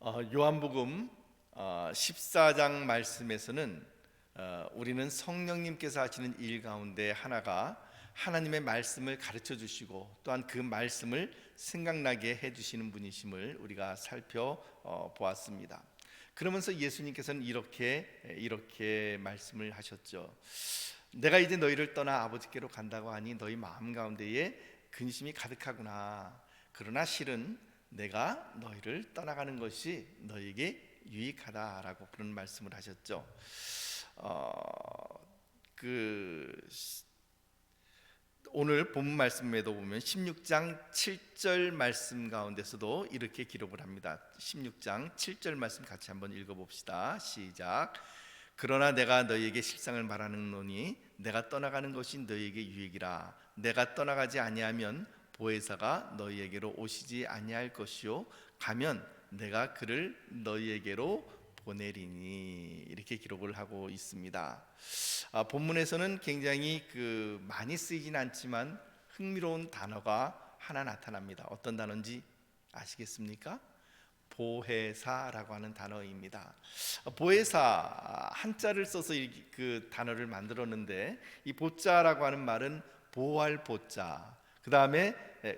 요한복음 14장 말씀에서는 우리는 성령님께서 하시는 일 가운데 하나가 하나님의 말씀을 가르쳐 주시고 또한 그 말씀을 생각나게 해주시는 분이심을 우리가 살펴보았습니다. 그러면서 예수님께서는 이렇게 말씀을 하셨죠. 내가 이제 너희를 떠나 아버지께로 간다고 하니 너희 마음 가운데에 근심이 가득하구나. 그러나 실은 내가 너희를 떠나가는 것이 너희에게 유익하다라고 그런 말씀을 하셨죠. 오늘 본문 말씀에도 보면 16장 7절 말씀 가운데서도 이렇게 기록을 합니다. 16장 7절 말씀 같이 한번 읽어봅시다. 시작. 그러나 내가 너희에게 실상을 말하노니 내가 떠나가는 것이 너희에게 유익이라. 내가 떠나가지 아니하면 보혜사가 너희에게로 오시지 아니할 것이요 가면 내가 그를 너희에게로 보내리니. 이렇게 기록을 하고 있습니다. 본문에서는 굉장히 많이 쓰이진 않지만 흥미로운 단어가 하나 나타납니다. 어떤 단어인지 아시겠습니까? 보혜사라고 하는 단어입니다. 보혜사 한자를 써서 그 단어를 만들었는데, 이 보자라고 하는 말은 보호할 보자, 그 다음에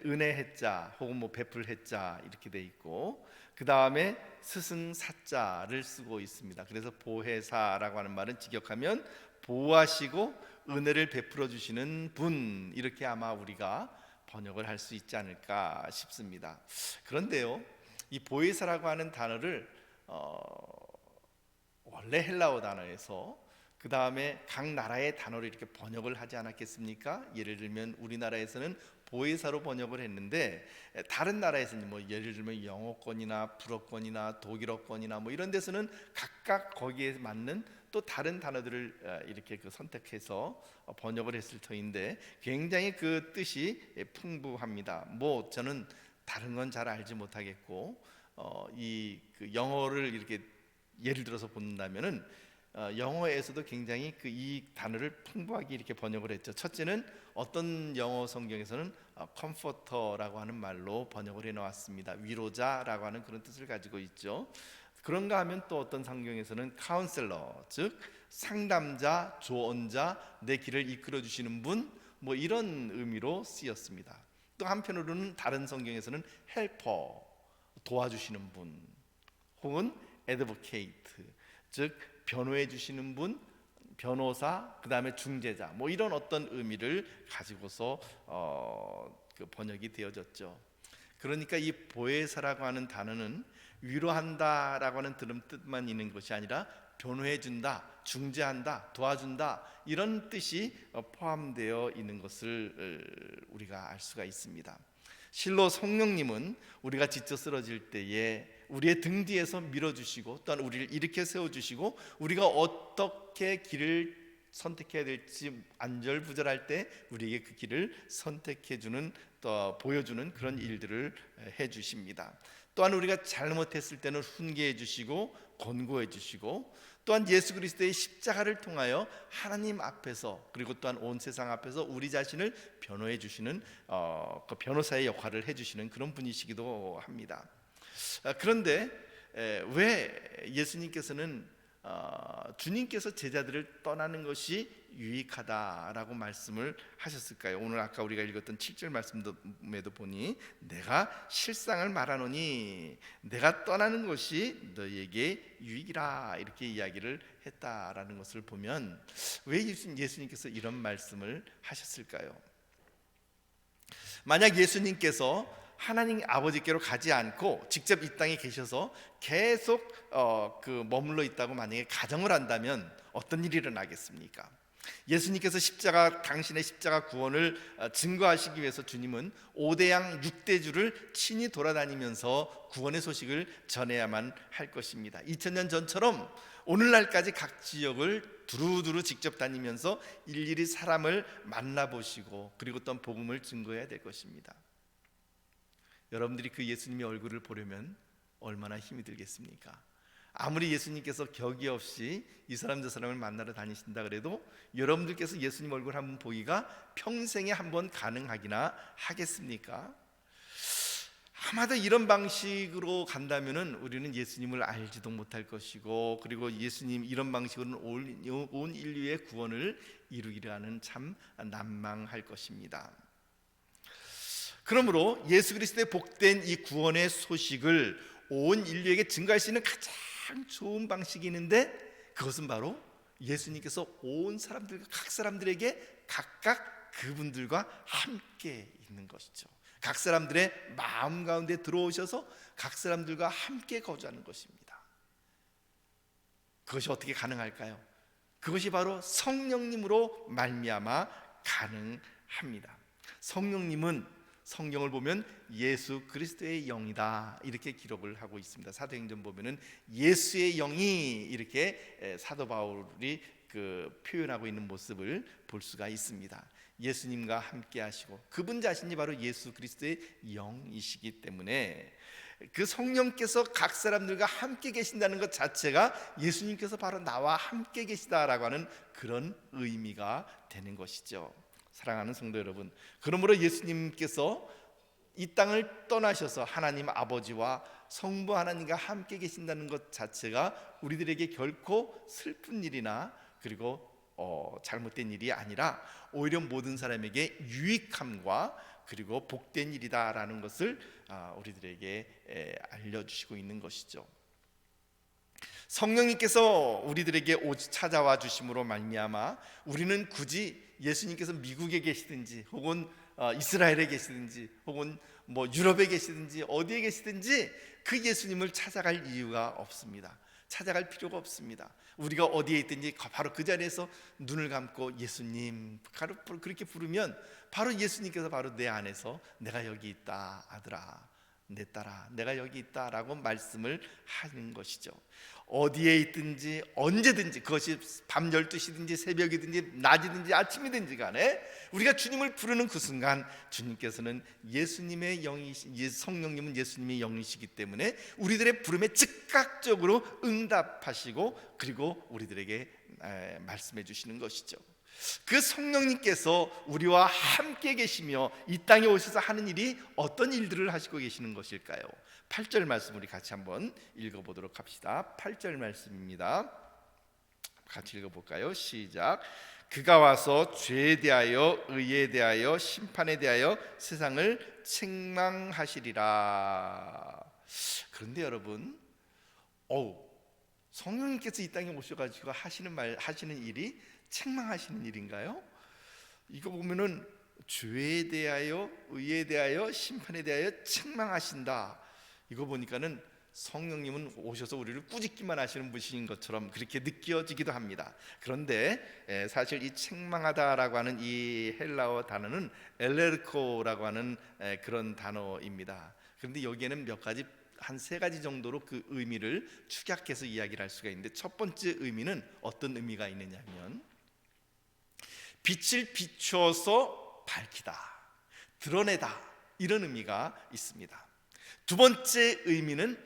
은혜 해자 혹은 베풀 해자 이렇게 돼 있고, 그 다음에 스승 사자를 쓰고 있습니다. 그래서 보혜사라고 하는 말은 직역하면 보호하시고 은혜를 베풀어 주시는 분, 이렇게 아마 우리가 번역을 할 수 있지 않을까 싶습니다. 그런데요, 이 보혜사라고 하는 단어를 원래 헬라어 단어에서 그 다음에 각 나라의 단어를 이렇게 번역을 하지 않았겠습니까? 예를 들면 우리나라에서는 보혜사로 번역을 했는데, 다른 나라에서는 예를 들면 영어권이나 불어권이나 독일어권이나 이런 데서는 각각 거기에 맞는 또 다른 단어들을 이렇게 선택해서 번역을 했을 터인데, 굉장히 그 뜻이 풍부합니다. 저는 다른 건 잘 알지 못하겠고, 영어를 이렇게 예를 들어서 본다면은 영어에서도 굉장히 이 단어를 풍부하게 이렇게 번역을 했죠. 첫째는 어떤 영어 성경에서는 컴포터라고 하는 말로 번역을 해놓았습니다. 위로자라고 하는 그런 뜻을 가지고 있죠. 그런가 하면 또 어떤 성경에서는 카운셀러, 즉 상담자, 조언자, 내 길을 이끌어 주시는 분, 이런 의미로 쓰였습니다. 또 한편으로는 다른 성경에서는 헬퍼, 도와주시는 분, 혹은 애드보케이트, 즉 변호해 주시는 분, 변호사, 그 다음에 중재자, 이런 어떤 의미를 가지고서 번역이 되어졌죠. 그러니까 이 보혜사라고 하는 단어는 위로한다라고 하는 뜻만 있는 것이 아니라 변호해 준다, 중재한다, 도와준다, 이런 뜻이 포함되어 있는 것을 우리가 알 수가 있습니다. 실로 성령님은 우리가 지쳐 쓰러질 때에 우리의 등 뒤에서 밀어주시고, 또한 우리를 일으켜 세워주시고, 우리가 어떻게 길을 선택해야 될지 안절부절할 때 우리에게 그 길을 선택해주는, 또 보여주는 그런 일들을 해주십니다. 또한 우리가 잘못했을 때는 훈계해 주시고 권고해 주시고, 또한 예수 그리스도의 십자가를 통하여 하나님 앞에서, 그리고 또한 온 세상 앞에서 우리 자신을 변호해 주시는 그 변호사의 역할을 해주시는 그런 분이시기도 합니다. 그런데 왜 예수님께서는 주님께서 제자들을 떠나는 것이 유익하다라고 말씀을 하셨을까요? 오늘 아까 우리가 읽었던 7절 말씀에도 보니 내가 실상을 말하노니 내가 떠나는 것이 너희에게 유익이라, 이렇게 이야기를 했다라는 것을 보면 왜 예수님께서 이런 말씀을 하셨을까요? 만약 예수님께서 하나님 아버지께로 가지 않고 직접 이 땅에 계셔서 계속 머물러 있다고 만약에 가정을 한다면 어떤 일이 일어나겠습니까? 예수님께서 당신의 십자가 구원을 증거하시기 위해서 주님은 5대양 6대주를 친히 돌아다니면서 구원의 소식을 전해야만 할 것입니다. 2000년 전처럼 오늘날까지 각 지역을 두루두루 직접 다니면서 일일이 사람을 만나보시고, 그리고 또 복음을 증거해야 될 것입니다. 여러분들이 그 예수님의 얼굴을 보려면 얼마나 힘이 들겠습니까? 아무리 예수님께서 격이 없이 이 사람 저 사람을 만나러 다니신다 그래도 여러분들께서 예수님 얼굴 한번 보기가 평생에 한번 가능하기나 하겠습니까? 아마도 이런 방식으로 간다면은 우리는 예수님을 알지도 못할 것이고, 그리고 예수님 이런 방식으로는 온 인류의 구원을 이루기를 하는 참 난망할 것입니다. 그러므로 예수 그리스도의 복된 이 구원의 소식을 온 인류에게 증거할 수 있는 가장 좋은 방식이 있는데, 그것은 바로 예수님께서 온 사람들과 각 사람들에게 각각 그분들과 함께 있는 것이죠. 각 사람들의 마음 가운데 들어오셔서 각 사람들과 함께 거주하는 것입니다. 그것이 어떻게 가능할까요? 그것이 바로 성령님으로 말미암아 가능합니다. 성령님은 성경을 보면 예수 그리스도의 영이다 이렇게 기록을 하고 있습니다. 사도행전 보면은 예수의 영이 이렇게 사도 바울이 표현하고 있는 모습을 볼 수가 있습니다. 예수님과 함께 하시고 그분 자신이 바로 예수 그리스도의 영이시기 때문에 그 성령께서 각 사람들과 함께 계신다는 것 자체가 예수님께서 바로 나와 함께 계시다라고 하는 그런 의미가 되는 것이죠. 사랑하는 성도 여러분, 그러므로 예수님께서 이 땅을 떠나셔서 하나님 아버지와 성부 하나님과 함께 계신다는 것 자체가 우리들에게 결코 슬픈 일이나 그리고 잘못된 일이 아니라 오히려 모든 사람에게 유익함과 그리고 복된 일이다라는 것을 우리들에게 알려주시고 있는 것이죠. 성령님께서 우리들에게 찾아와 주심으로 말미암아 우리는 굳이 예수님께서 미국에 계시든지 혹은 이스라엘에 계시든지 혹은 유럽에 계시든지 어디에 계시든지 그 예수님을 찾아갈 이유가 없습니다. 찾아갈 필요가 없습니다. 우리가 어디에 있든지 바로 그 자리에서 눈을 감고 예수님 그렇게 부르면 바로 예수님께서 바로 내 안에서 내가 여기 있다 아들아 내 딸아 내가 여기 있다라고 말씀을 하는 것이죠. 어디에 있든지 언제든지 그것이 밤 12시든지 새벽이든지 낮이든지 아침이든지 간에 우리가 주님을 부르는 그 순간 주님께서는 예수님의 성령님은 예수님의 영이시기 때문에 우리들의 부름에 즉각적으로 응답하시고 그리고 우리들에게 말씀해 주시는 것이죠. 그 성령님께서 우리와 함께 계시며 이 땅에 오셔서 하는 일이 어떤 일들을 하시고 계시는 것일까요? 8절 말씀 우리 같이 한번 읽어보도록 합시다. 8절 말씀입니다. 같이 읽어볼까요? 시작. 그가 와서 죄에 대하여 의에 대하여 심판에 대하여 세상을 책망하시리라. 그런데 여러분, 성령님께서 이 땅에 오셔가지고 하시는 일이 책망하시는 일인가요? 이거 보면은 죄에 대하여 의에 대하여 심판에 대하여 책망하신다. 이거 보니까는 성령님은 오셔서 우리를 꾸짖기만 하시는 분인 것처럼 그렇게 느껴지기도 합니다. 그런데 사실 이 책망하다라고 하는 이 헬라어 단어는 엘레르코라고 하는 그런 단어입니다. 그런데 여기에는 몇 가지 한 세 가지 정도로 그 의미를 축약해서 이야기를 할 수가 있는데, 첫 번째 의미는 어떤 의미가 있느냐면 빛을 비추어서 밝히다, 드러내다, 이런 의미가 있습니다. 두 번째 의미는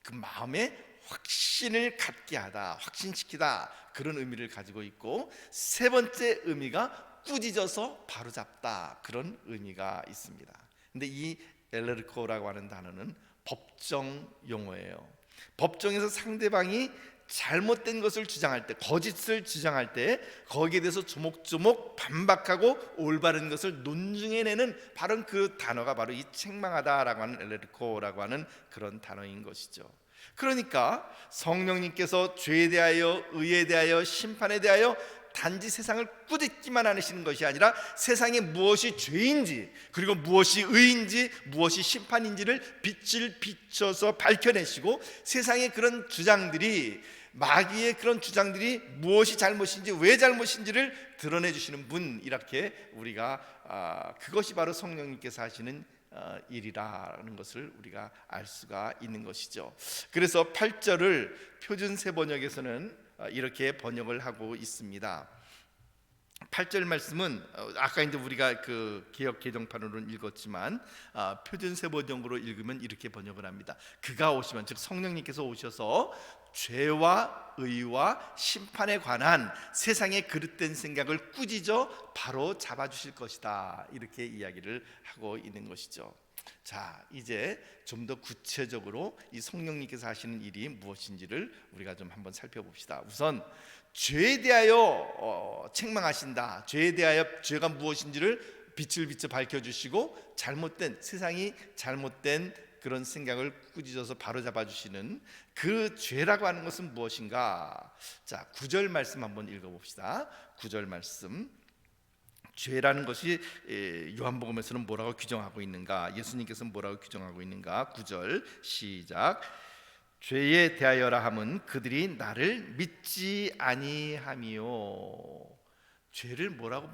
그 마음에 확신을 갖게 하다, 확신시키다, 그런 의미를 가지고 있고, 세 번째 의미가 꾸짖어서 바로잡다, 그런 의미가 있습니다. 근데 이 엘레르코라고 하는 단어는 법정 용어예요. 법정에서 상대방이 잘못된 것을 주장할 때, 거짓을 주장할 때 거기에 대해서 조목조목 반박하고 올바른 것을 논증해내는 바로 그 단어가 바로 이 책망하다라고 하는 엘레르코라고 하는 그런 단어인 것이죠. 그러니까 성령님께서 죄에 대하여 의에 대하여 심판에 대하여 단지 세상을 꾸짖기만 하시는 것이 아니라 세상에 무엇이 죄인지 그리고 무엇이 의인지 무엇이 심판인지를 빛을 비춰서 밝혀내시고, 세상의 그런 주장들이, 마귀의 그런 주장들이 무엇이 잘못인지 왜 잘못인지를 드러내 주시는 분, 이렇게 우리가 그것이 바로 성령님께서 하시는 일이라는 것을 우리가 알 수가 있는 것이죠. 그래서 8절을 표준 세번역에서는 이렇게 번역을 하고 있습니다. 8절 말씀은 아까 이제 우리가 그 개역 개정판으로는 읽었지만 표준 세번역으로 읽으면 이렇게 번역을 합니다. 그가 오시면, 즉 성령님께서 오셔서 죄와 의와 심판에 관한 세상의 그릇된 생각을 꾸짖어 바로 잡아주실 것이다, 이렇게 이야기를 하고 있는 것이죠. 자, 이제 좀 더 구체적으로 이 성령님께서 하시는 일이 무엇인지를 우리가 좀 한번 살펴봅시다. 우선 죄에 대하여 책망하신다. 죄에 대하여 죄가 무엇인지를 빛을 비춰 밝혀주시고 잘못된 세상이 잘못된 그런 생각을 꾸짖어서 바로잡아 주시는 그 죄라고 하는 것은 무엇인가? 자, 9절 말씀 한번 읽어봅시다. 9절 말씀. 죄라는 것이 요한복음에서는 뭐라고 규정하고 있는가? 예수님께서는 뭐라고 규정하고 있는가? 9절 시작. 죄에 대하여라 함은 그들이 나를 믿지 아니함이요. 죄를 뭐라고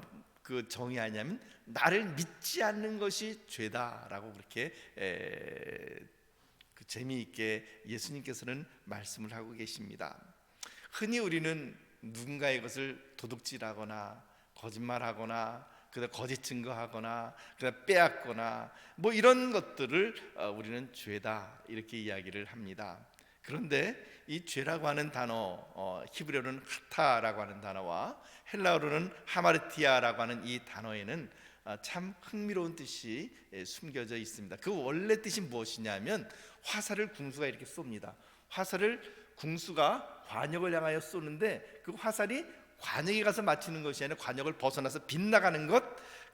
정의하냐면 나를 믿지 않는 것이 죄다라고 그렇게 재미있게 예수님께서는 말씀을 하고 계십니다. 흔히 우리는 누군가의 것을 도둑질하거나 거짓말하거나 그다음 거짓 증거하거나 그다음 빼앗거나 뭐 이런 것들을 우리는 죄다 이렇게 이야기를 합니다. 그런데 이 죄라고 하는 단어, 히브리어로는 하타라고 하는 단어와 헬라어로는 하마르티아라고 하는 이 단어에는 참 흥미로운 뜻이 숨겨져 있습니다. 그 원래 뜻이 무엇이냐면 화살을 궁수가 이렇게 쏩니다. 화살을 궁수가 관역을 향하여 쏘는데 그 화살이 관역에 가서 맞추는 것이 아니라 관역을 벗어나서 빗나가는 것,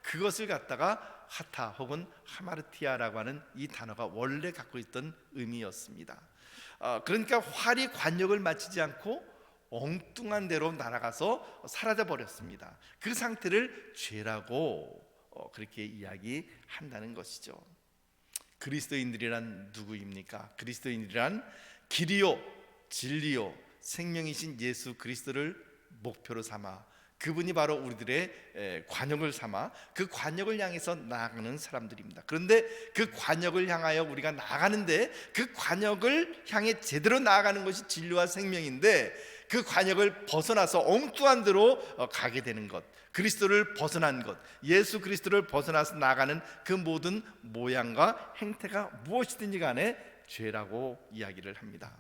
그것을 갖다가 하타 혹은 하마르티아라고 하는 이 단어가 원래 갖고 있던 의미였습니다. 그러니까 활이 관역을 맞추지 않고 엉뚱한 데로 날아가서 사라져 버렸습니다. 그 상태를 죄라고 그렇게 이야기한다는 것이죠. 그리스도인들이란 누구입니까? 그리스도인들이란 길이요 진리요 생명이신 예수 그리스도를 목표로 삼아 그분이 바로 우리들의 관역을 삼아 그 관역을 향해서 나아가는 사람들입니다. 그런데 그 관역을 향하여 우리가 나아가는데 그 관역을 향해 제대로 나아가는 것이 진리와 생명인데 그 관역을 벗어나서 엉뚱한 데로 가게 되는 것, 그리스도를 벗어난 것, 예수 그리스도를 벗어나서 나아가는 그 모든 모양과 행태가 무엇이든지 간에 죄라고 이야기를 합니다.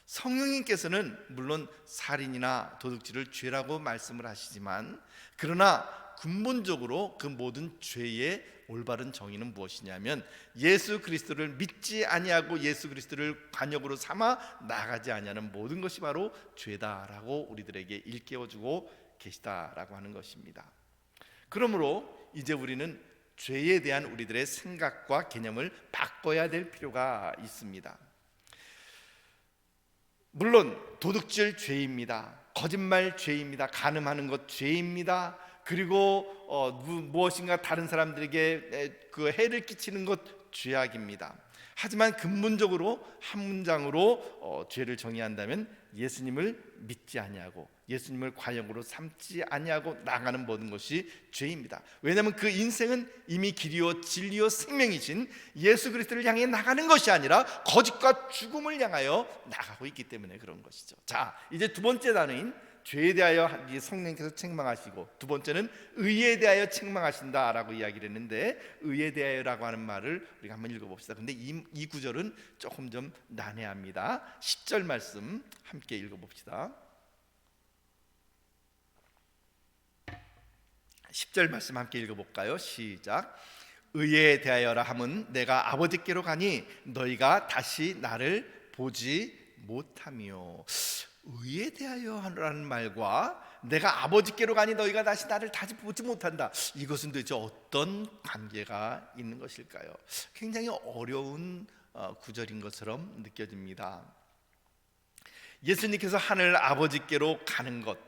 성령님께서는 물론 살인이나 도둑질을 죄라고 말씀을 하시지만 그러나 근본적으로 그 모든 죄의 올바른 정의는 무엇이냐면 예수 그리스도를 믿지 아니하고 예수 그리스도를 관역으로 삼아 나가지 아니하는 모든 것이 바로 죄다라고 우리들에게 일깨워주고 계시다라고 하는 것입니다. 그러므로 이제 우리는 죄에 대한 우리들의 생각과 개념을 바꿔야 될 필요가 있습니다. 물론 도둑질 죄입니다. 거짓말 죄입니다. 간음하는 것 죄입니다. 그리고 무엇인가 다른 사람들에게 그 해를 끼치는 것 죄악입니다. 하지만 근본적으로 한 문장으로 죄를 정의한다면 예수님을 믿지 아니하고 예수님을 관역으로 삼지 아니하고 나가는 모든 것이 죄입니다. 왜냐하면 그 인생은 이미 길이요 진리요 생명이신 예수 그리스도를 향해 나가는 것이 아니라 거짓과 죽음을 향하여 나가고 있기 때문에 그런 것이죠. 자, 이제 두 번째 단어인 죄에 대하여 성령께서 책망하시고 두 번째는 의에 대하여 책망하신다라고 이야기를 했는데 의에 대하여라고 하는 말을 우리가 한번 읽어봅시다. 근데 이 구절은 조금 좀 난해합니다. 10절 말씀 함께 읽어봅시다. 10절 말씀 함께 읽어볼까요? 시작. 의에 대하여라 함은 내가 아버지께로 가니 너희가 다시 나를 보지 못하며. 의에 대하여 하라는 말과 내가 아버지께로 가니 너희가 다시 나를 보지 못한다, 이것은 도대체 어떤 관계가 있는 것일까요? 굉장히 어려운 구절인 것처럼 느껴집니다. 예수님께서 하늘 아버지께로 가는 것,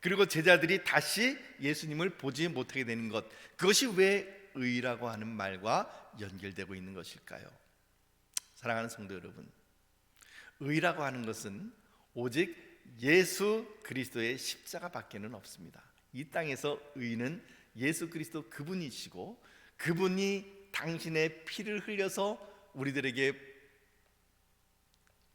그리고 제자들이 다시 예수님을 보지 못하게 되는 것, 그것이 왜 의라고 하는 말과 연결되고 있는 것일까요? 사랑하는 성도 여러분, 의라고 하는 것은 오직 예수 그리스도의 십자가 밖에는 없습니다. 이 땅에서 의는 예수 그리스도 그분이시고 그분이 당신의 피를 흘려서 우리들에게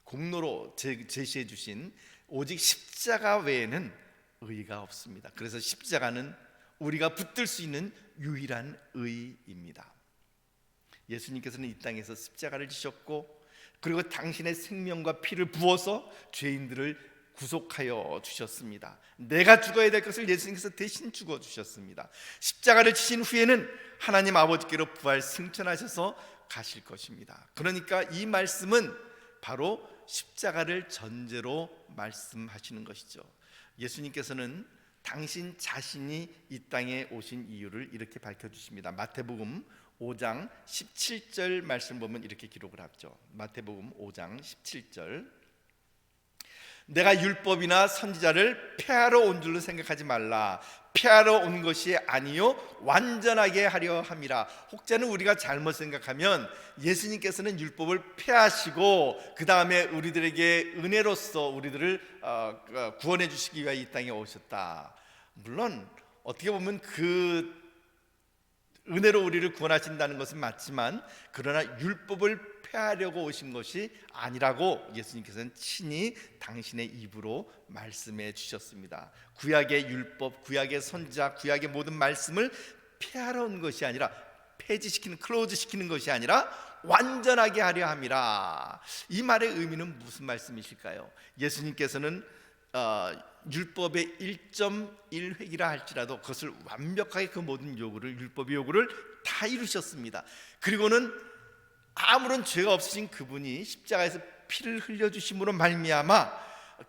공로로 제시해 주신 오직 십자가 외에는 의가 없습니다. 그래서 십자가는 우리가 붙들 수 있는 유일한 의입니다. 예수님께서는 이 땅에서 십자가를 지셨고 그리고 당신의 생명과 피를 부어서 죄인들을 구속하여 주셨습니다. 내가 죽어야 될 것을 예수님께서 대신 죽어 주셨습니다. 십자가를 지신 후에는 하나님 아버지께로 부활 승천하셔서 가실 것입니다. 그러니까 이 말씀은 바로 십자가를 전제로 말씀하시는 것이죠. 예수님께서는 당신 자신이 이 땅에 오신 이유를 이렇게 밝혀주십니다. 마태복음 5장 17절 말씀 보면 이렇게 기록을 하죠. 마태복음 5장 17절, 내가 율법이나 선지자를 폐하러 온 줄로 생각하지 말라. 폐하러 온 것이 아니요 완전하게 하려 함이라. 혹자는 우리가 잘못 생각하면 예수님께서는 율법을 폐하시고 그 다음에 우리들에게 은혜로서 우리들을 구원해 주시기 위해 이 땅에 오셨다. 물론 어떻게 보면 그 은혜로 우리를 구원하신다는 것은 맞지만, 그러나 율법을 폐하려고 오신 것이 아니라고 예수님께서는 친히 당신의 입으로 말씀해 주셨습니다. 구약의 율법, 구약의 선지자, 구약의 모든 말씀을 폐하러 온 것이 아니라, 폐지시키는, 클로즈시키는 것이 아니라 완전하게 하려 함이라. 이 말의 의미는 무슨 말씀이실까요? 예수님께서는 율법의 1.1획이라 할지라도 그것을 완벽하게 그 모든 요구를, 율법의 요구를 다 이루셨습니다. 그리고는 아무런 죄가 없으신 그분이 십자가에서 피를 흘려주심으로 말미암아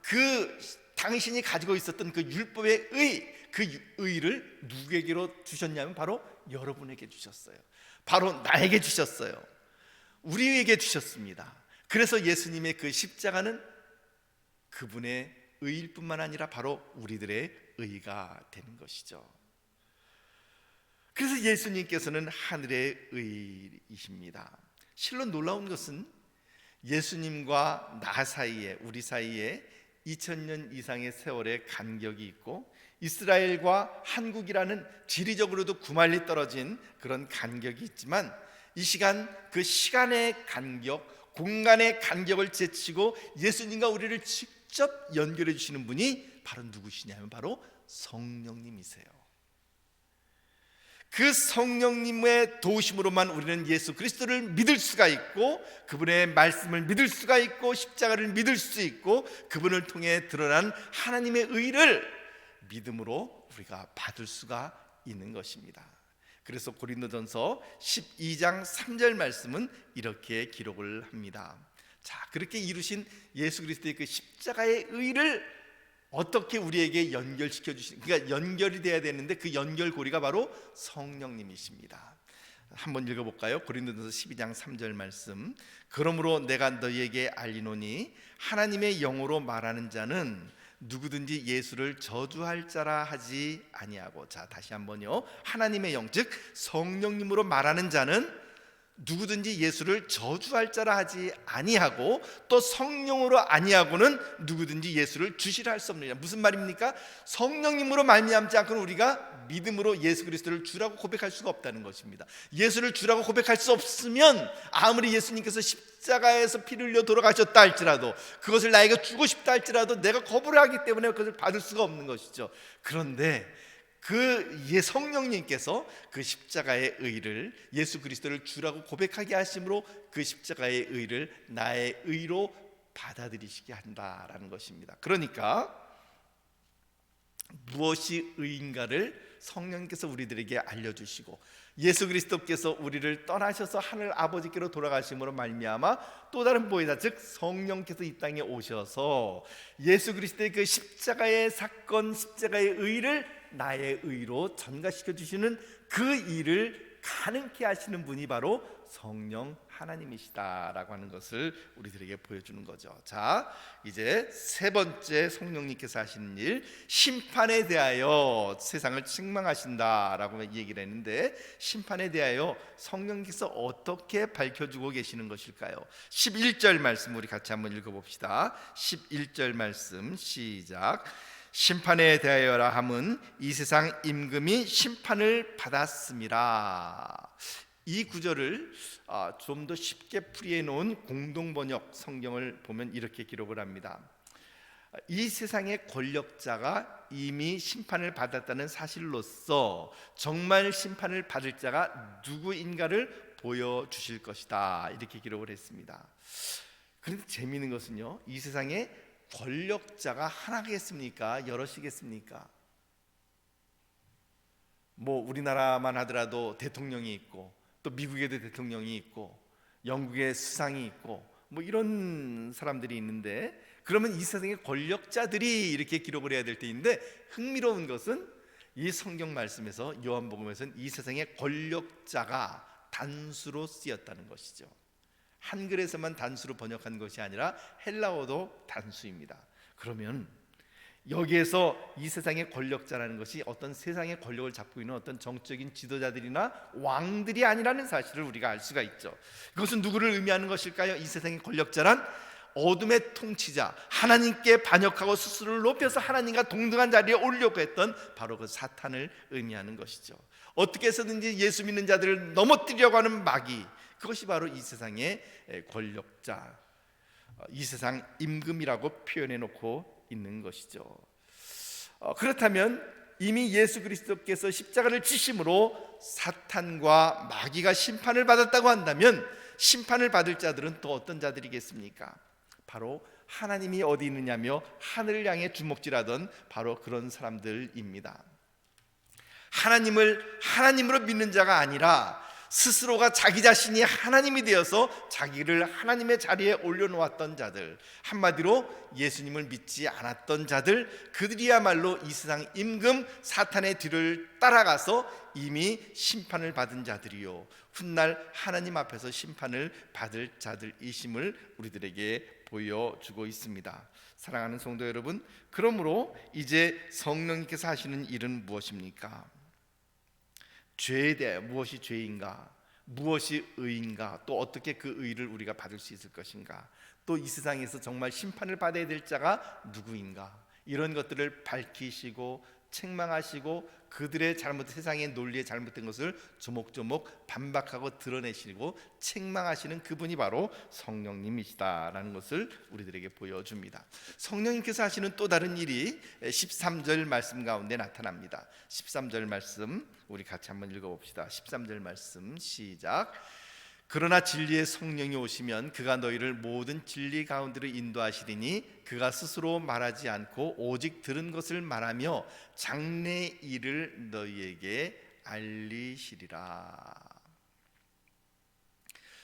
그 당신이 가지고 있었던 그 율법의 그 의를 누구에게로 주셨냐면 바로 여러분에게 주셨어요. 바로 나에게 주셨어요. 우리에게 주셨습니다. 그래서 예수님의 그 십자가는 그분의 의일 뿐만 아니라 바로 우리들의 의가 되는 것이죠. 그래서 예수님께서는 하늘의 의이십니다. 실로 놀라운 것은 예수님과 나 사이에, 우리 사이에 2000년 이상의 세월의 간격이 있고, 이스라엘과 한국이라는 지리적으로도 9마일이 떨어진 그런 간격이 있지만, 이 시간, 그 시간의 간격, 공간의 간격을 제치고 예수님과 우리를 직접 연결해 주시는 분이 바로 누구시냐면 바로 성령님이세요. 그 성령님의 도우심으로만 우리는 예수 그리스도를 믿을 수가 있고, 그분의 말씀을 믿을 수가 있고, 십자가를 믿을 수 있고, 그분을 통해 드러난 하나님의 의를 믿음으로 우리가 받을 수가 있는 것입니다. 그래서 고린도전서 12장 3절 말씀은 이렇게 기록을 합니다. 자, 그렇게 이루신 예수 그리스도의 그 십자가의 의를 어떻게 우리에게 연결시켜 주신, 그러니까 연결이 돼야 되는데 그 연결고리가 바로 성령님이십니다. 한번 읽어볼까요? 고린도전서 12장 3절 말씀, 그러므로 내가 너희에게 알리노니 하나님의 영으로 말하는 자는 누구든지 예수를 저주할 자라 하지 아니하고. 자, 다시 한번요. 하나님의 영, 즉 성령님으로 말하는 자는 누구든지 예수를 저주할 자라 하지 아니하고, 또 성령으로 아니하고는 누구든지 예수를 주시라 할 수 없느니라. 무슨 말입니까? 성령님으로 말미암지 않고는 우리가 믿음으로 예수 그리스도를 주라고 고백할 수가 없다는 것입니다. 예수를 주라고 고백할 수 없으면 아무리 예수님께서 십자가에서 피를 흘려 돌아가셨다 할지라도, 그것을 나에게 주고 싶다 할지라도 내가 거부를 하기 때문에 그것을 받을 수가 없는 것이죠. 그런데 그 성령님께서 그 십자가의 의를, 예수 그리스도를 주라고 고백하게 하심으로 그 십자가의 의를 나의 의로 받아들이시게 한다라는 것입니다. 그러니까 무엇이 의인가를 성령님께서 우리들에게 알려주시고, 예수 그리스도께서 우리를 떠나셔서 하늘 아버지께로 돌아가심으로 말미암아 또 다른 보혜사, 즉 성령께서 이 땅에 오셔서 예수 그리스도의 그 십자가의 사건, 십자가의 의를 나의 의로 전가시켜 주시는 그 일을 가능케 하시는 분이 바로 성령 하나님이시다라고 하는 것을 우리들에게 보여주는 거죠. 자, 이제 세 번째 성령님께서 하시는 일, 심판에 대하여 세상을 책망하신다라고 얘기를 했는데, 심판에 대하여 성령님께서 어떻게 밝혀주고 계시는 것일까요? 11절 말씀 우리 같이 한번 읽어봅시다. 11절 말씀 시작. 심판에 대하여라 함은 이 세상 임금이 심판을 받았음이라. 이 구절을 좀 더 쉽게 풀이해 놓은 공동번역 성경을 보면 이렇게 기록을 합니다. 이 세상의 권력자가 이미 심판을 받았다는 사실로서 정말 심판을 받을 자가 누구인가를 보여주실 것이다, 이렇게 기록을 했습니다. 그런데 재미있는 것은요, 이 세상에 권력자가 하나겠습니까? 여럿이겠습니까? 뭐 우리나라만 하더라도 대통령이 있고, 또 미국에도 대통령이 있고, 영국에 수상이 있고, 뭐 이런 사람들이 있는데, 그러면 이 세상의 권력자들이 이렇게 기록을 해야 될 때인데, 흥미로운 것은 이 성경 말씀에서, 요한복음에서는 이 세상의 권력자가 단수로 쓰였다는 것이죠. 한글에서만 단수로 번역한 것이 아니라 헬라어도 단수입니다. 그러면 여기에서 이 세상의 권력자라는 것이 어떤 세상의 권력을 잡고 있는 어떤 정적인 지도자들이나 왕들이 아니라는 사실을 우리가 알 수가 있죠. 이것은 누구를 의미하는 것일까요? 이 세상의 권력자란 어둠의 통치자, 하나님께 반역하고 스스로를 높여서 하나님과 동등한 자리에 오르려고 했던 바로 그 사탄을 의미하는 것이죠. 어떻게 해서든지 예수 믿는 자들을 넘어뜨리려고 하는 마귀, 그것이 바로 이 세상의 권력자, 이 세상 임금이라고 표현해 놓고 있는 것이죠. 그렇다면 이미 예수 그리스도께서 십자가를 지심으로 사탄과 마귀가 심판을 받았다고 한다면, 심판을 받을 자들은 또 어떤 자들이겠습니까? 바로 하나님이 어디 있느냐며 하늘을 향해 주먹질하던 바로 그런 사람들입니다. 하나님을 하나님으로 믿는 자가 아니라 스스로가 자기 자신이 하나님이 되어서 자기를 하나님의 자리에 올려놓았던 자들, 한마디로 예수님을 믿지 않았던 자들, 그들이야말로 이 세상 임금 사탄의 뒤를 따라가서 이미 심판을 받은 자들이요, 훗날 하나님 앞에서 심판을 받을 자들이심을 우리들에게 보여주고 있습니다. 사랑하는 성도 여러분, 그러므로 이제 성령님께서 하시는 일은 무엇입니까? 죄에 대해 무엇이 죄인가, 무엇이 의인가, 또 어떻게 그 의를 우리가 받을 수 있을 것인가, 또 이 세상에서 정말 심판을 받아야 될 자가 누구인가, 이런 것들을 밝히시고 책망하시고 그들의 잘못, 세상의 논리에 잘못된 것을 조목조목 반박하고 드러내시고 책망하시는 그분이 바로 성령님이시다라는 것을 우리들에게 보여줍니다. 성령님께서 하시는 또 다른 일이 13절 말씀 가운데 나타납니다. 13절 말씀 우리 같이 한번 읽어봅시다. 13절 말씀 시작. 그러나 진리의 성령이 오시면 그가 너희를 모든 진리 가운데로 인도하시리니 그가 스스로 말하지 않고 오직 들은 것을 말하며 장래 일을 너희에게 알리시리라.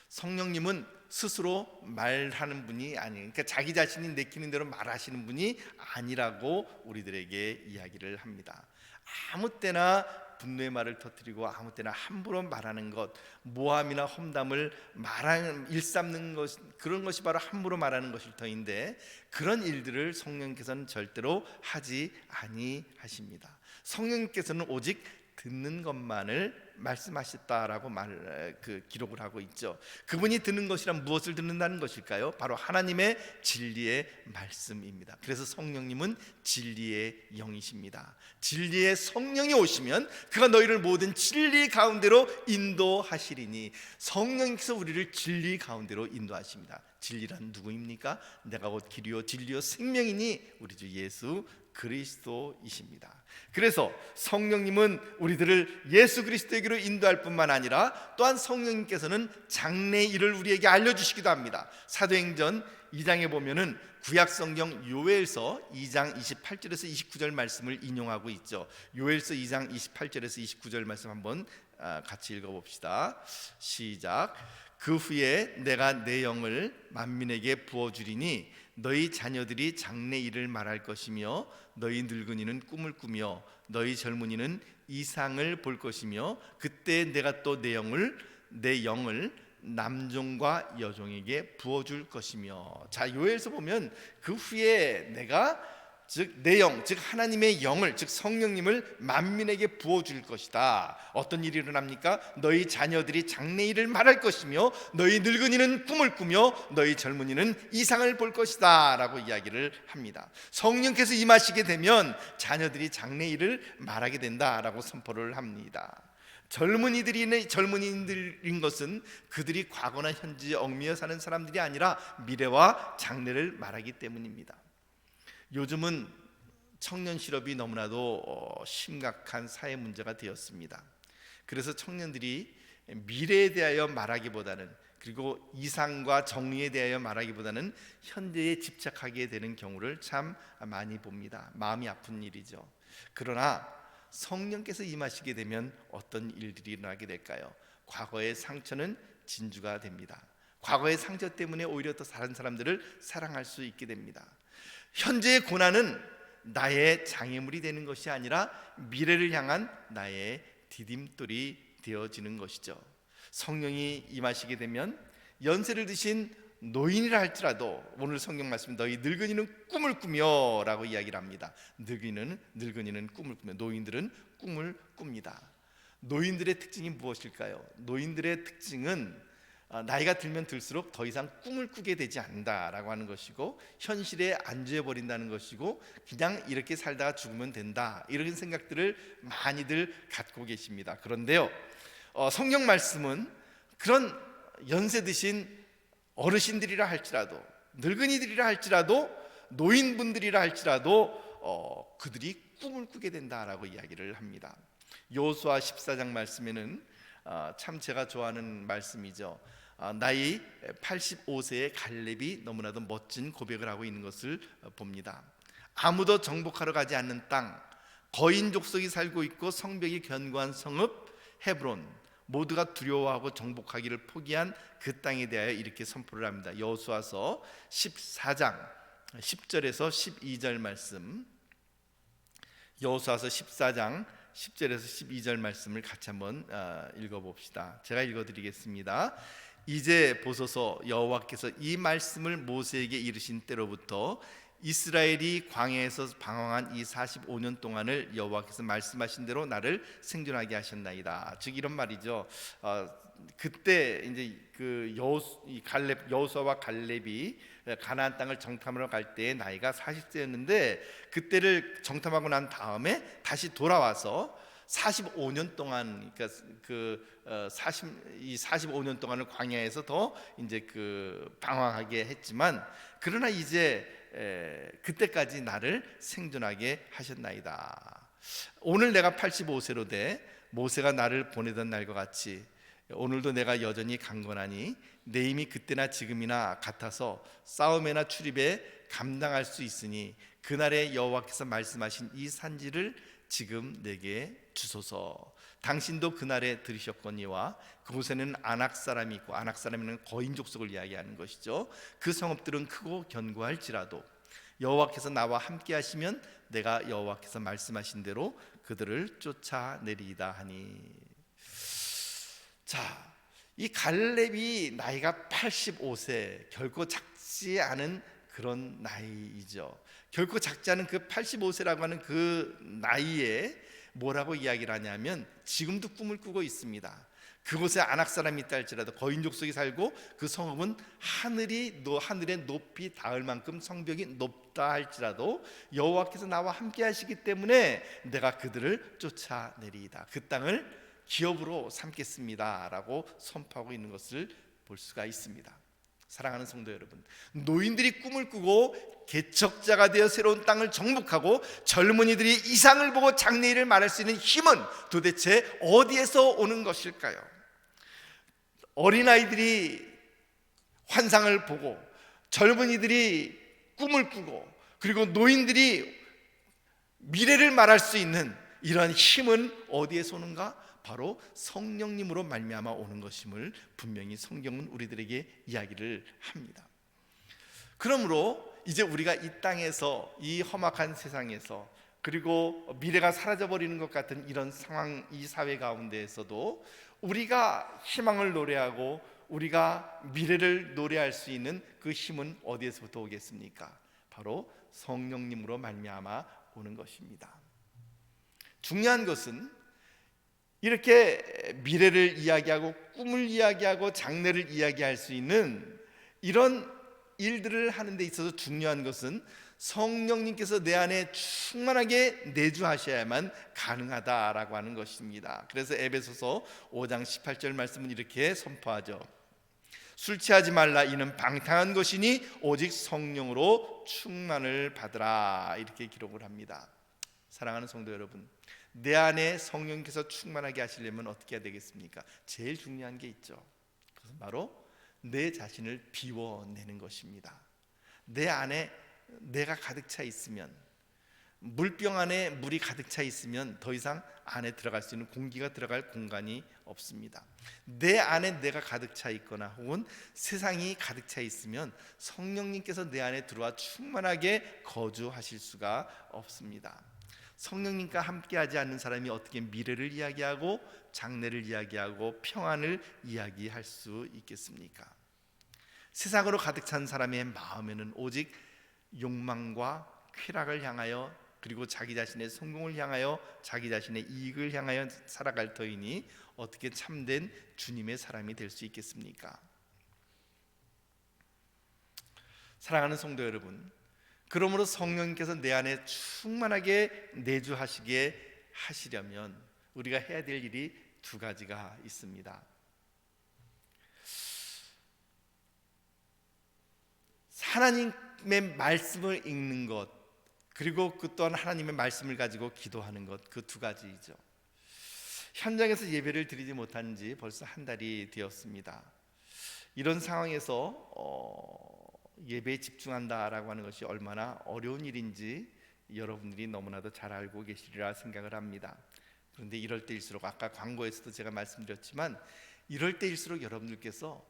성령님은 스스로 말하는 분이 아니에요. 그러니까 자기 자신이 내키는 대로 말하시는 분이 아니라고 우리들에게 이야기를 합니다. 아무 때나 분노의 말을 터뜨리고 아무 때나 함부로 말하는 것, 모함이나 험담을 일삼는 것, 그런 것이 바로 함부로 말하는 것일 터인데, 그런 일들을 성령님께서는 절대로 하지 아니하십니다. 성령님께서는 오직 듣는 것만을 말씀하셨다라고 기록을 하고 있죠. 그분이 듣는 것이란 무엇을 듣는다는 것일까요? 바로 하나님의 진리의 말씀입니다. 그래서 성령님은 진리의 영이십니다. 진리의 성령이 오시면 그가 너희를 모든 진리 가운데로 인도하시리니, 성령께서 우리를 진리 가운데로 인도하십니다. 진리란 누구입니까? 내가 곧 길이요 진리요 생명이니 우리 주 예수 그리스도이십니다. 그래서 성령님은 우리들을 예수 그리스도에게로 인도할 뿐만 아니라 또한 성령님께서는 장래 일을 우리에게 알려주시기도 합니다. 사도행전 2장에 보면은 구약성경 요엘서 2장 28절에서 29절 말씀을 인용하고 있죠. 요엘서 2장 28절에서 29절 말씀 한번 같이 읽어봅시다. 시작. 그 후에 내가 내 영을 만민에게 부어주리니 너희 자녀들이 장래 일을 말할 것이며 너희 늙은이는 꿈을 꾸며 너희 젊은이는 이상을 볼 것이며 그때 내가 또 내 영을 남종과 여종에게 부어줄 것이며. 자, 요엘서 보면 그 후에 내가 즉 내 영, 즉 하나님의 영을, 즉 성령님을 만민에게 부어줄 것이다. 어떤 일이 일어납니까? 너희 자녀들이 장래 일을 말할 것이며 너희 늙은이는 꿈을 꾸며 너희 젊은이는 이상을 볼 것이다 라고 이야기를 합니다. 성령께서 임하시게 되면 자녀들이 장래 일을 말하게 된다라고 선포를 합니다. 젊은이들인 것은 그들이 과거나 현재에 얽매여 사는 사람들이 아니라 미래와 장래를 말하기 때문입니다. 요즘은 청년 실업이 너무나도 심각한 사회 문제가 되었습니다. 그래서 청년들이 미래에 대하여 말하기보다는 그리고 이상과 정리에 대하여 말하기보다는 현재에 집착하게 되는 경우를 참 많이 봅니다. 마음이 아픈 일이죠. 그러나 성령께서 임하시게 되면 어떤 일들이 일어나게 될까요? 과거의 상처는 진주가 됩니다. 과거의 상처 때문에 오히려 더 다른 사람들을 사랑할 수 있게 됩니다. 현재의 고난은 나의 장애물이 되는 것이 아니라 미래를 향한 나의 디딤돌이 되어지는 것이죠. 성령이 임하시게 되면 연세를 드신 노인이라 할지라도, 오늘 성경 말씀 너희 늙은이는 꿈을 꾸며 라고 이야기를 합니다. 늙은이는 꿈을 꾸며, 노인들은 꿈을 꿉니다. 노인들의 특징이 무엇일까요? 노인들의 특징은 나이가 들면 들수록 더 이상 꿈을 꾸게 되지 않는다라고 하는 것이고, 현실에 안주해 버린다는 것이고, 그냥 이렇게 살다가 죽으면 된다, 이런 생각들을 많이들 갖고 계십니다. 그런데요, 성경 말씀은 그런 연세 드신 어르신들이라 할지라도, 늙은이들이라 할지라도, 노인분들이라 할지라도 그들이 꿈을 꾸게 된다라고 이야기를 합니다. 여호수아 14장 말씀에는 참 제가 좋아하는 말씀이죠. 나이 85세의 갈렙이 너무나도 멋진 고백을 하고 있는 것을 봅니다. 아무도 정복하러 가지 않는 땅, 거인 족속이 살고 있고 성벽이 견고한 성읍 헤브론, 모두가 두려워하고 정복하기를 포기한 그 땅에 대하여 이렇게 선포를 합니다. 여호수아서 14장 10절에서 12절 말씀, 여호수아서 14장 10절에서 12절 말씀을 같이 한번 읽어봅시다. 제가 읽어드리겠습니다. 이제 보소서, 여호와께서 이 말씀을 모세에게 이르신 때로부터 이스라엘이 광야에서 방황한 이 45년 동안을 여호와께서 말씀하신 대로 나를 생존하게 하셨나이다. 즉 이런 말이죠. 그때 이제 그 여호수아와 갈렙이 가나안 땅을 정탐하러 갈 때 나이가 40세였는데, 그때를 정탐하고 난 다음에 다시 돌아와서 45년 동안, 그러니까 45년 동안을 광야에서 더 이제 방황하게 했지만, 그러나 이제 그때까지 나를 생존하게 하셨나이다. 오늘 내가 85세로 돼 모세가 나를 보내던 날과 같이 오늘도 내가 여전히 강건하니 내 힘이 그때나 지금이나 같아서 싸움에나 출입에 감당할 수 있으니 그날에 여호와께서 말씀하신 이 산지를 지금 내게 주소서. 당신도 그날에 들으셨거니와 그곳에는 아낙 사람이 있고, 아낙 사람은 거인 족속을 이야기하는 것이죠. 그 성읍들은 크고 견고할지라도 여호와께서 나와 함께 하시면 내가 여호와께서 말씀하신 대로 그들을 쫓아내리이다 하니. 자, 이 갈렙이 나이가 85세, 결코 작지 않은 그런 나이이죠. 결코 작지 않은 그 85세라고 하는 그 나이에 뭐라고 이야기를 하냐면, 지금도 꿈을 꾸고 있습니다. 그곳에 아낙 사람이 있다 할지라도, 거인 족속이 살고 그 성읍은 하늘에 높이 닿을 만큼 성벽이 높다 할지라도 여호와께서 나와 함께 하시기 때문에 내가 그들을 쫓아내리이다, 그 땅을 기업으로 삼겠습니다 라고 선포하고 있는 것을 볼 수가 있습니다. 사랑하는 성도 여러분, 노인들이 꿈을 꾸고 개척자가 되어 새로운 땅을 정복하고 젊은이들이 이상을 보고 장래일을 말할 수 있는 힘은 도대체 어디에서 오는 것일까요? 어린아이들이 환상을 보고 젊은이들이 꿈을 꾸고 그리고 노인들이 미래를 말할 수 있는 이러한 힘은 어디에서 오는가? 바로 성령님으로 말미암아 오는 것임을 분명히 성경은 우리들에게 이야기를 합니다. 그러므로 이제 우리가 이 땅에서, 이 험악한 세상에서, 그리고 미래가 사라져버리는 것 같은 이런 상황, 이 사회 가운데에서도 우리가 희망을 노래하고 우리가 미래를 노래할 수 있는 그 힘은 어디에서부터 오겠습니까? 바로 성령님으로 말미암아 오는 것입니다. 중요한 것은 이렇게 미래를 이야기하고 꿈을 이야기하고 장래를 이야기할 수 있는 이런 일들을 하는 데 있어서 중요한 것은 성령님께서 내 안에 충만하게 내주하셔야만 가능하다라고 하는 것입니다. 그래서 에베소서 5장 18절 말씀은 이렇게 선포하죠. 술 취하지 말라, 이는 방탕한 것이니 오직 성령으로 충만을 받으라, 이렇게 기록을 합니다. 사랑하는 성도 여러분, 내 안에 성령께서 충만하게 하시려면 어떻게 해야 되겠습니까? 제일 중요한 게 있죠. 그것은 바로 내 자신을 비워내는 것입니다. 내 안에 내가 가득 차 있으면, 물병 안에 물이 가득 차 있으면 더 이상 안에 들어갈 수 있는 공기가 들어갈 공간이 없습니다. 내 안에 내가 가득 차 있거나 혹은 세상이 가득 차 있으면 성령님께서 내 안에 들어와 충만하게 거주하실 수가 없습니다. 성령님과 함께하지 않는 사람이 어떻게 미래를 이야기하고 장래를 이야기하고 평안을 이야기할 수 있겠습니까? 세상으로 가득 찬 사람의 마음에는 오직 욕망과 쾌락을 향하여, 그리고 자기 자신의 성공을 향하여, 자기 자신의 이익을 향하여 살아갈 터이니 어떻게 참된 주님의 사람이 될 수 있겠습니까? 사랑하는 성도 여러분, 그러므로 성령님께서 내 안에 충만하게 내주하시게 하시려면 우리가 해야 될 일이 두 가지가 있습니다. 하나님의 말씀을 읽는 것, 그리고 그 또한 하나님의 말씀을 가지고 기도하는 것, 그 두 가지이죠. 현장에서 예배를 드리지 못한 지 벌써 한 달이 되었습니다. 이런 상황에서 예배에 집중한다라고 하는 것이 얼마나 어려운 일인지 여러분들이 너무나도 잘 알고 계시리라 생각을 합니다. 그런데 이럴 때일수록, 아까 광고에서도 제가 말씀드렸지만, 이럴 때일수록 여러분들께서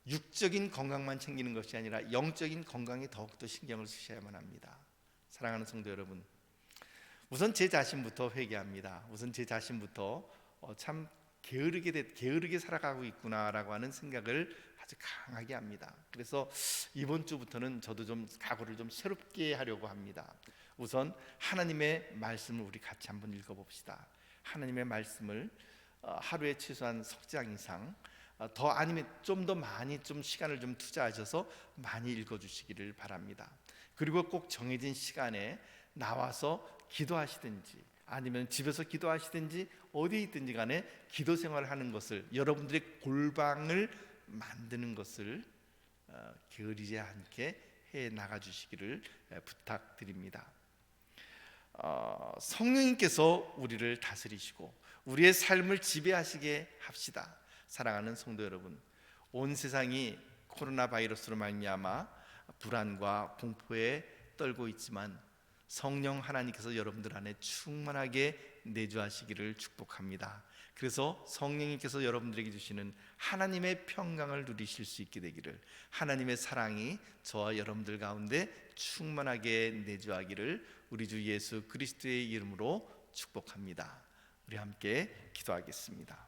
육적인 건강만 챙기는 것이 아니라 영적인 건강에 더욱더 신경을 쓰셔야만 합니다. 사랑하는 성도 여러분, 우선 제 자신부터 회개합니다. 우선 제 자신부터 참 게으르게 살아가고 있구나라고 하는 생각을 아주 강하게 합니다. 그래서 이번 주부터는 저도 좀 각오를 좀 새롭게 하려고 합니다. 우선 하나님의 말씀을 우리 같이 한번 읽어봅시다. 하나님의 말씀을 하루에 최소한 석 장 이상, 더 아니면 좀 더 많이 좀 시간을 좀 투자하셔서 많이 읽어주시기를 바랍니다. 그리고 꼭 정해진 시간에 나와서 기도하시든지 아니면 집에서 기도하시든지 어디에 있든지 간에 기도 생활을 하는 것을, 여러분들의 골방을 만드는 것을 게으르지 않게 해 나가 주시기를 부탁드립니다. 성령님께서 우리를 다스리시고 우리의 삶을 지배하시게 합시다. 사랑하는 성도 여러분, 온 세상이 코로나 바이러스로 말미암아 불안과 공포에 떨고 있지만 성령 하나님께서 여러분들 안에 충만하게 내주하시기를 축복합니다. 그래서 성령님께서 여러분들에게 주시는 하나님의 평강을 누리실 수 있게 되기를, 하나님의 사랑이 저와 여러분들 가운데 충만하게 내주하기를 우리 주 예수 그리스도의 이름으로 축복합니다. 우리 함께 기도하겠습니다.